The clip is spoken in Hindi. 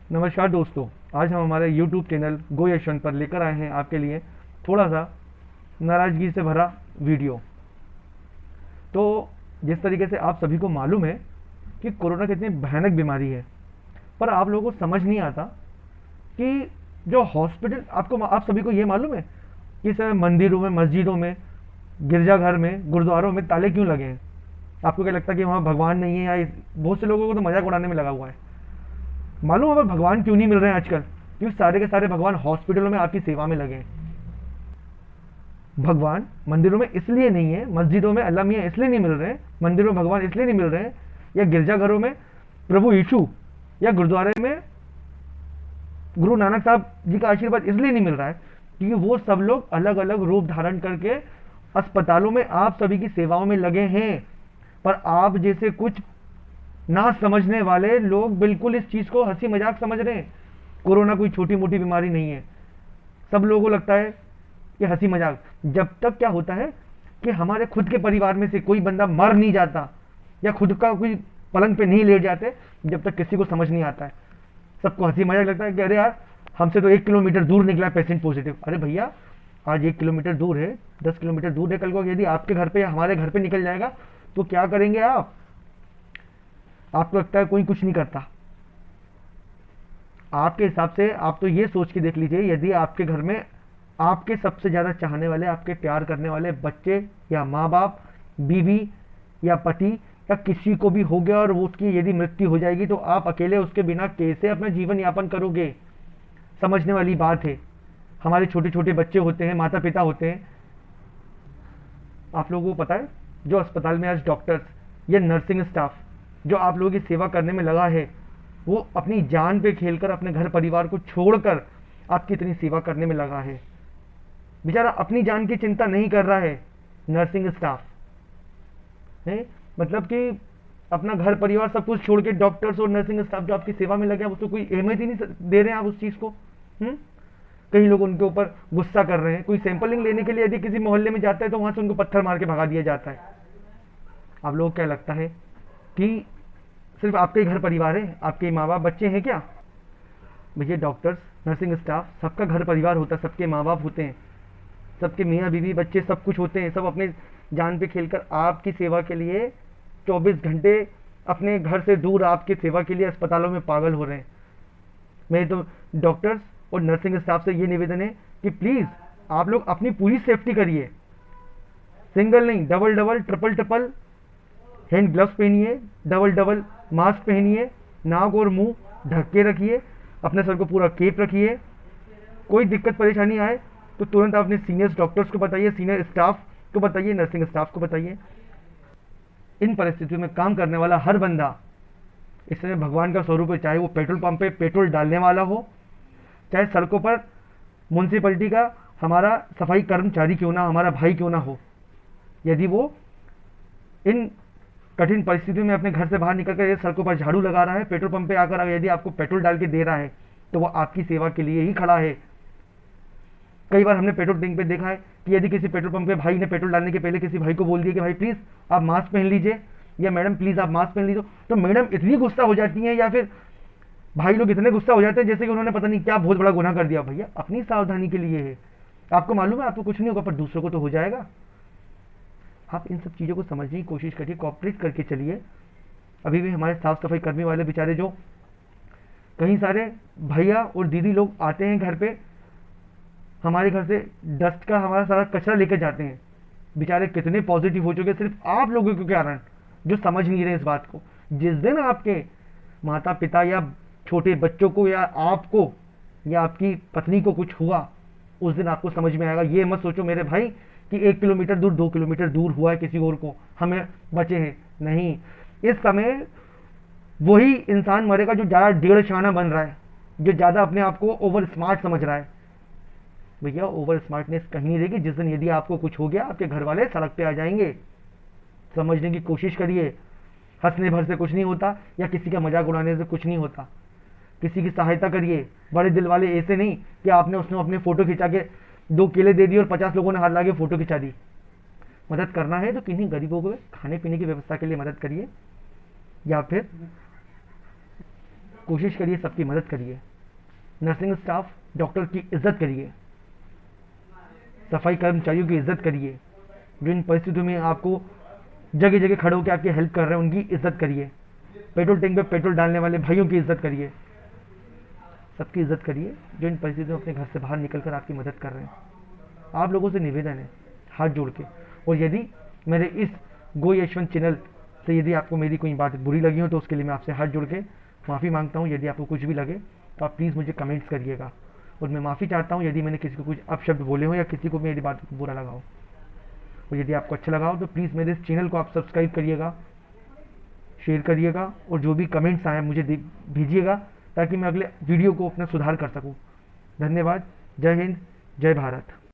नमस्कार दोस्तों। आज हम हमारे YouTube चैनल गो यशवंत पर लेकर आए हैं आपके लिए थोड़ा सा नाराज़गी से भरा वीडियो। तो जिस तरीके से आप सभी को मालूम है कि कोरोना कितनी भयानक बीमारी है, पर आप लोगों को समझ नहीं आता कि जो हॉस्पिटल आप सभी को ये मालूम है कि सर मंदिरों में, मस्जिदों में, गिरजाघर में, गुरुद्वारों में ताले क्यों लगे हैं? आपको क्या लगता है कि वहाँ भगवान नहीं है? बहुत से लोगों को तो मजाक उड़ाने में लगा हुआ है। मालूम है पर भगवान क्यों नहीं मिल रहे हैं आजकल? क्योंकि सारे के सारे भगवान हॉस्पिटलों में आपकी सेवा में लगे हैं। भगवान मंदिरों में इसलिए नहीं है, मस्जिदों में अल्लाह मियाँ इसलिए नहीं मिल रहे हैं, मंदिरों में भगवान इसलिए नहीं मिल रहे हैं, या गिरजाघरों में प्रभु यीशु, या गुरुद्वारे में गुरु नानक साहब जी का आशीर्वाद इसलिए नहीं मिल रहा है क्योंकि वो सब लोग अलग अलग रूप धारण करके अस्पतालों में आप सभी की सेवाओं में लगे हैं। पर आप जैसे कुछ ना समझने वाले लोग बिल्कुल इस चीज को हंसी मजाक समझ रहे हैं। कोरोना कोई छोटी मोटी बीमारी नहीं है। सब लोगों को लगता है कि हंसी मजाक। जब तक क्या होता है कि हमारे खुद के परिवार में से कोई बंदा मर नहीं जाता या खुद का कोई पलंग पे नहीं लेट जाते, जब तक किसी को समझ नहीं आता है। सबको हंसी मजाक लगता है कि अरे यार, हमसे तो 1 किलोमीटर दूर निकला पेशेंट पॉजिटिव। अरे भैया, आज 1 किलोमीटर दूर है, 10 किलोमीटर दूर है, कल को यदि आपके घर पे या हमारे घर पे निकल जाएगा तो क्या करेंगे आप? आपको लगता है कोई कुछ नहीं करता। आपके हिसाब से आप तो ये सोच के देख लीजिए, यदि आपके घर में आपके सबसे ज्यादा चाहने वाले, आपके प्यार करने वाले बच्चे या माँ बाप, बीवी या पति या किसी को भी हो गया और वो उसकी यदि मृत्यु हो जाएगी तो आप अकेले उसके बिना कैसे अपना जीवन यापन करोगे? समझने वाली बात है। हमारे छोटे छोटे बच्चे होते हैं, माता पिता होते हैं। आप लोगों को पता है जो अस्पताल में आज डॉक्टर्स या नर्सिंग स्टाफ जो आप लोगों की सेवा करने में लगा है, वो अपनी जान पे खेलकर अपने घर परिवार को छोड़कर आपकी इतनी सेवा करने में लगा है। बेचारा अपनी जान की चिंता नहीं कर रहा है। नर्सिंग स्टाफ है, मतलब कि अपना घर परिवार सब कुछ छोड़ के डॉक्टर्स और नर्सिंग स्टाफ जो आपकी सेवा में लगे हैं उसको कोई अहमियत ही नहीं दे रहे हैं आप उस चीज को। कई लोग उनके ऊपर गुस्सा कर रहे हैं। कोई सैंपलिंग लेने के लिए यदि किसी मोहल्ले में जाता है तो वहां से उनको पत्थर मार के भगा दिया जाता है। आप लोगों को क्या लगता है कि सिर्फ आपके घर परिवार है, आपके माँ बाप बच्चे हैं क्या? भैया, डॉक्टर्स, नर्सिंग स्टाफ, सबका घर परिवार होता है, सबके माँ बाप होते हैं, सबके मियाँ बीवी बच्चे सब कुछ होते हैं। सब अपने जान पे खेलकर आपकी सेवा के लिए 24 घंटे अपने घर से दूर आपकी सेवा के लिए अस्पतालों में पागल हो रहे हैं। मेरे तो डॉक्टर्स और नर्सिंग स्टाफ से ये निवेदन है कि प्लीज आप लोग अपनी पूरी सेफ्टी करिए। सिंगल नहीं, double double, triple triple hand gloves पहनिए, डबल डबल मास्क पहनिए, नाक और मुंह ढक के रखिए, अपने सर को पूरा केप रखिए। कोई दिक्कत परेशानी आए तो तुरंत आप अपने सीनियर डॉक्टर्स को बताइए, सीनियर स्टाफ को बताइए, नर्सिंग स्टाफ को बताइए। इन परिस्थितियों में काम करने वाला हर बंदा इस समय भगवान का स्वरूप है। चाहे वो पेट्रोल पंप पे पेट्रोल डालने वाला हो, चाहे सड़कों पर म्यूनसिपलिटी का हमारा सफाई कर्मचारी क्यों ना, हमारा भाई क्यों ना हो, यदि वो इन कठिन परिस्थितियों में अपने घर से बाहर निकलकर ये सड़कों पर झाड़ू लगा रहा है, पेट्रोल पंप पे आकर यदि आपको पेट्रोल डाल के दे रहा है, तो वो आपकी सेवा के लिए ही खड़ा है। कई बार हमने पेट्रोल टैंक पे देखा है कि यदि किसी पेट्रोल पंप पे भाई ने पेट्रोल डालने के पहले किसी भाई को बोल दिया कि भाई प्लीज आप मास्क पहन लीजिए, या मैडम प्लीज आप मास्क पहन लीजिए, तो मैडम इतनी गुस्सा हो जाती हैं या फिर भाई लोग इतने गुस्सा हो जाते हैं जैसे कि उन्होंने पता नहीं क्या बहुत बड़ा गुनाह कर दिया। भैया, अपनी सावधानी के लिए है। आपको मालूम है आपको कुछ नहीं होगा, पर दूसरों को तो हो जाएगा। आप इन सब चीज़ों को समझने की कोशिश करिए, कॉपरेट करके चलिए। अभी भी हमारे साफ सफाई कर्मी वाले बेचारे जो कई सारे भैया और दीदी लोग आते हैं घर पे, हमारे घर से डस्ट का हमारा सारा कचरा लेकर जाते हैं, बेचारे कितने पॉजिटिव हो चुके सिर्फ आप लोगों के कारण जो समझ नहीं रहे इस बात को। जिस दिन आपके माता पिता या छोटे बच्चों को या आपको या आपकी पत्नी को कुछ हुआ, उस दिन आपको समझ में आएगा। ये मत सोचो मेरे भाई कि 1 किलोमीटर दूर, 2 किलोमीटर दूर हुआ है किसी और को, हमें बचे हैं। नहीं, इस समय वही इंसान मरेगा जो ज्यादा डेढ़ शाना बन रहा है, जो ज्यादा अपने आप को ओवर स्मार्ट समझ रहा है। भैया, ओवर स्मार्टनेस कहीं नहीं रहेगी। जिस दिन यदि आपको कुछ हो गया, आपके घर वाले सड़क पे आ जाएंगे। समझने की कोशिश करिए। हंसने भर से कुछ नहीं होता, या किसी का मजाक उड़ाने से कुछ नहीं होता। किसी की सहायता करिए। बड़े दिल वाले ऐसे नहीं कि आपने उसने अपने फोटो खिंचा के 2 केले दे दिए और 50 लोगों ने हाथ लगा के फोटो खिंचा दी। मदद करना है तो किन्हीं गरीबों को खाने पीने की व्यवस्था के लिए मदद करिए, या फिर कोशिश करिए, सबकी मदद करिए, नर्सिंग स्टाफ डॉक्टर की इज्जत करिए, सफाई कर्मचारियों की इज्जत करिए, जो इन परिस्थितियों में आपको जगह जगह खड़े होकर आपकी हेल्प कर रहे हैं, उनकी इज्जत करिए, पेट्रोल टैंक पे पेट्रोल डालने वाले भाइयों की इज्जत करिए, सबकी इज्जत करिए जो इन परिस्थितियों में अपने घर से बाहर निकलकर आपकी मदद कर रहे हैं। आप लोगों से निवेदन है हाथ जोड़ के। और यदि मेरे इस गो यशवंत चैनल से यदि आपको मेरी कोई बात बुरी लगी हो तो उसके लिए मैं आपसे हाथ जोड़ के माफ़ी मांगता हूँ। यदि आपको कुछ भी लगे तो आप प्लीज़ मुझे कमेंट्स करिएगा, और मैं माफ़ी चाहता हूँ यदि मैंने किसी को कुछ अपशब्द बोले हो या किसी को मेरी बात बुरा लगा हो। और यदि आपको अच्छा लगा हो तो प्लीज़ मेरे इस चैनल को आप सब्सक्राइब करिएगा, शेयर करिएगा, और जो भी कमेंट्स आए मुझे भेजिएगा ताकि मैं अगले वीडियो को अपना सुधार कर सकूँ। धन्यवाद। जय हिंद, जय भारत।